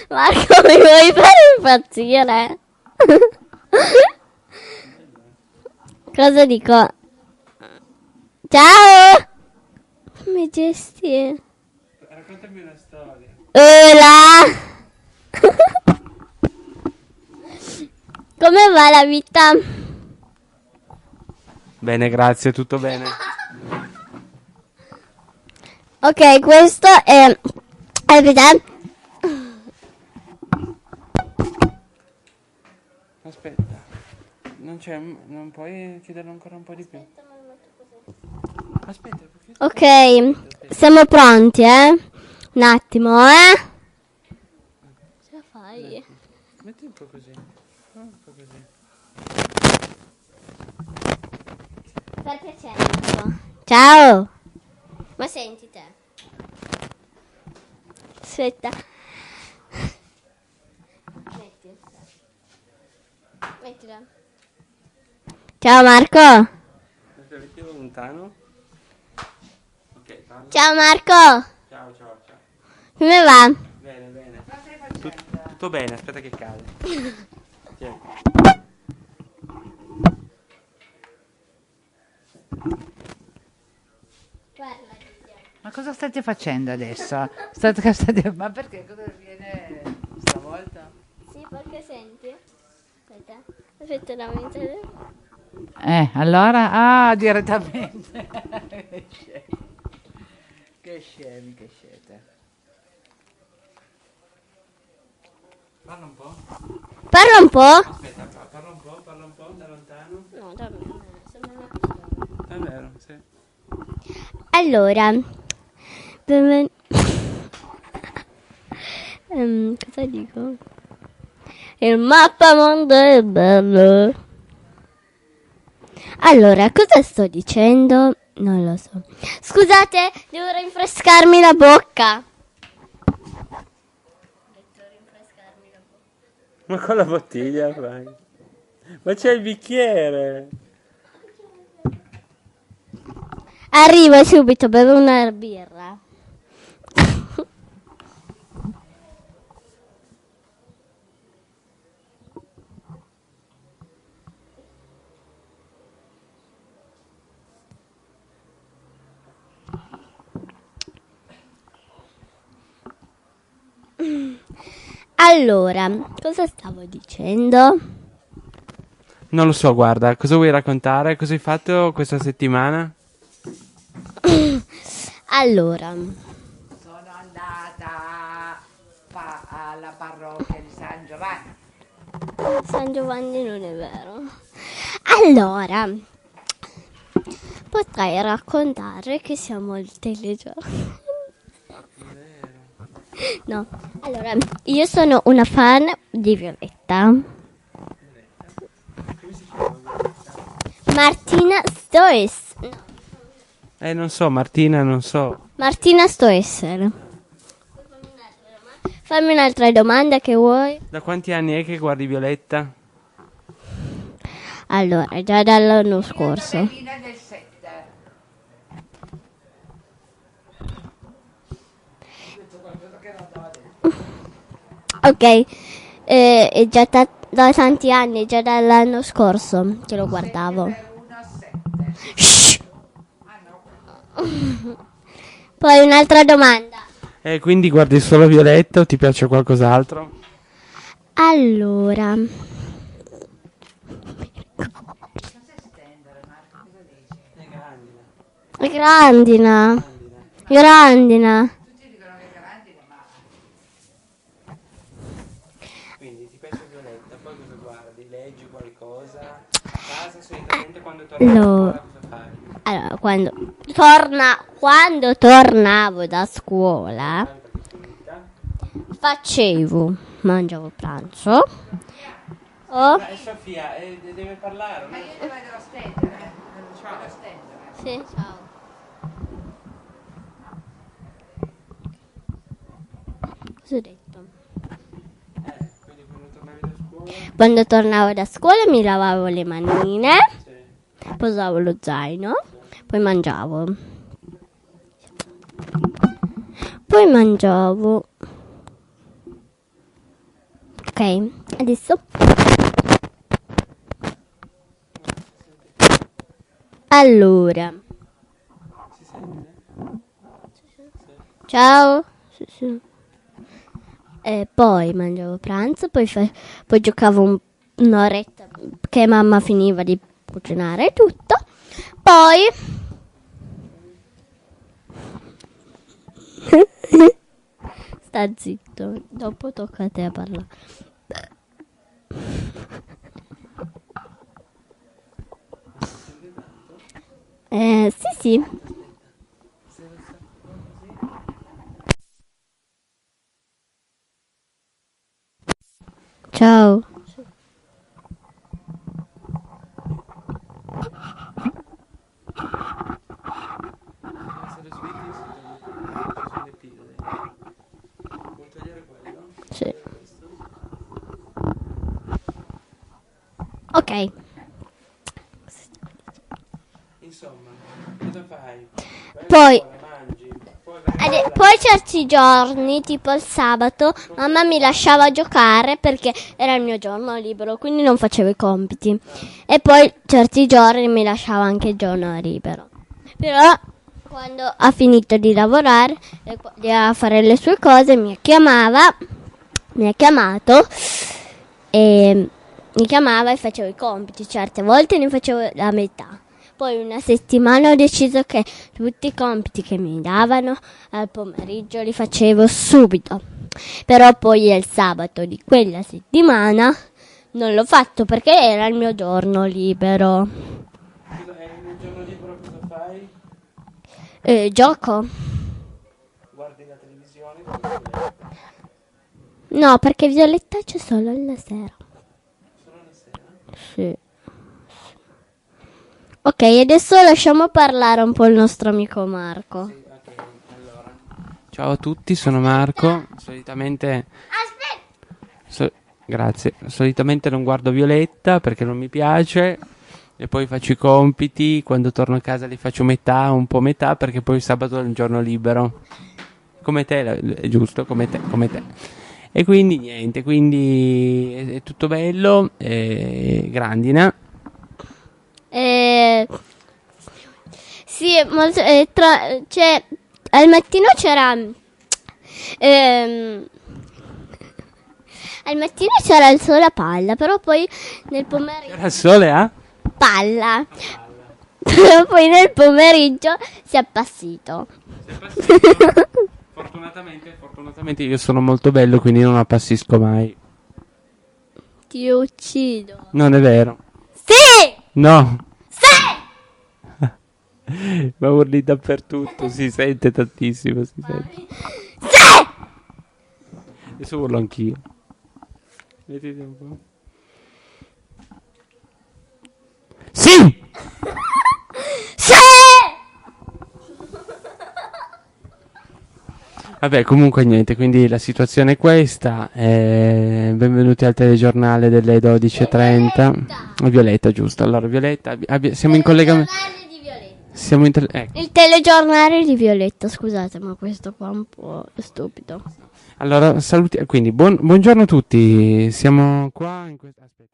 Marco, mi vuoi fare impazzire? Cosa dico? Ciao! Come gesti? Raccontami una storia. Hola! Come va la vita? Bene, grazie, tutto bene. Ok, questo è presente. Aspetta, non puoi chiederlo ancora un po' di più? Aspetta, perché... Ok, siamo pronti, Un attimo, Ce la fai? Metti un po' così. Un po' così. Per piacere, Marco. Ciao! Ma senti te. Aspetta. Mettila. Ciao Marco. Aspetta, mettilo lontano. Ok, parla. Ciao Marco. Ciao, ciao, ciao. Come va? Bene, bene. Tutto bene, aspetta che cade. Tieni. Ma cosa state facendo adesso? Ma perché? Cosa viene stavolta? Sì, perché senti? Aspetta. Aspetta la mente. Allora? Ah, direttamente. Che scemi che siete. Parla un po'. Parla un po'. Aspetta, parla un po' da lontano. No, da me. Sembra una pistola. È vero, sì. Allora, cosa dico? Il mappamondo è bello. Allora, cosa sto dicendo? Non lo so. Scusate, devo rinfrescarmi la bocca. Ma con la bottiglia fai? Ma c'è il bicchiere! Arrivo subito, bevo una birra. Allora, cosa stavo dicendo? Non lo so, guarda, cosa vuoi raccontare? Cosa hai fatto questa settimana? Allora, Sono andata alla parrocchia di San Giovanni. San Giovanni non è vero. Allora, potrei raccontare che siamo al telegiornale. No, allora, io sono una fan di Violetta. Martina Stoess. Non so, Martina, non so. Martina Stoessere. Fammi un'altra domanda che vuoi. Da quanti anni è che guardi Violetta? Allora, già dall'anno scorso. Tabellina del 7. Ok, è già da tanti anni, già dall'anno scorso che lo guardavo. 1 a 7. Shh. Ah no. Poi un'altra domanda. Quindi guardi solo Violetta o ti piace qualcos'altro? Allora, grandina. Grandina. Tutti dicono che è grande, ma Quindi ti piace Violetta, poi cosa guardi? Leggi qualcosa? A casa solitamente quando torni a scuola cosa fai? Allora, quando tornavo da scuola, mangiavo pranzo. Oh, Sofia, deve parlare. io devo stendere. Devo stendere. sì, ciao. Cosa ho detto? Quindi quando tornavi da scuola? Quando tornavo da scuola mi lavavo le manine, Sì. posavo lo zaino, poi mangiavo. Ok, adesso. Allora. Si sente? Ciao. Sì. Poi mangiavo pranzo, poi giocavo un'oretta che mamma finiva di cucinare e tutto. Poi sta zitto, dopo tocca a te a parlare. Sì. Ciao. Essere sweetie ci sono le pillole. Vuoi togliere quello? Sì. Togliere questo? Ok. Insomma, cosa fai? Vai a Poi- scuola, mangi, poi vai a Poi certi giorni, tipo il sabato, mamma mi lasciava giocare perché era il mio giorno libero, quindi non facevo i compiti. E poi certi giorni mi lasciava anche il giorno libero. Però quando ha finito di lavorare e a fare le sue cose mi ha chiamato e facevo i compiti. Certe volte ne facevo la metà. Poi una settimana ho deciso che tutti i compiti che mi davano al pomeriggio li facevo subito. Però poi il sabato di quella settimana non l'ho fatto perché era il mio giorno libero. nel giorno libero cosa fai? Gioco? Guardi la televisione, guardi il telefono. No, perché Violetta c'è solo alla sera. Solo la sera. Sì. Ok, adesso lasciamo parlare un po' il nostro amico Marco. Sì, ok, allora. Ciao a tutti, sono Marco. Solitamente. Grazie. Solitamente non guardo Violetta perché non mi piace. E poi faccio i compiti. Quando torno a casa li faccio metà, un po' metà, perché poi il sabato è un giorno libero. Come te, è giusto, come te. E quindi niente, quindi è tutto bello, grandina. Sì, molto, cioè, al mattino al mattino c'era il sole a palla, però poi nel pomeriggio Era il sole, ah? palla. Però poi nel pomeriggio si è appassito. Fortunatamente io sono molto bello, quindi non appassisco mai. Ti uccido. Non è vero. Sì! No. Sì! Ma urli dappertutto, si sente tantissimo, si sente. Sì! Adesso urlo anch'io. Vedete un po'. Sì! Sì! Vabbè, comunque niente, quindi la situazione è questa. Benvenuti al telegiornale delle 12:30. Violetta, giusto. Allora, Violetta, siamo in collegamento. Di Violetta. Siamo in ecco. Il telegiornale di Violetta, scusate, ma questo qua è un po' stupido. Allora, saluti. Quindi, buongiorno a tutti. Siamo qua in questa. Aspetta.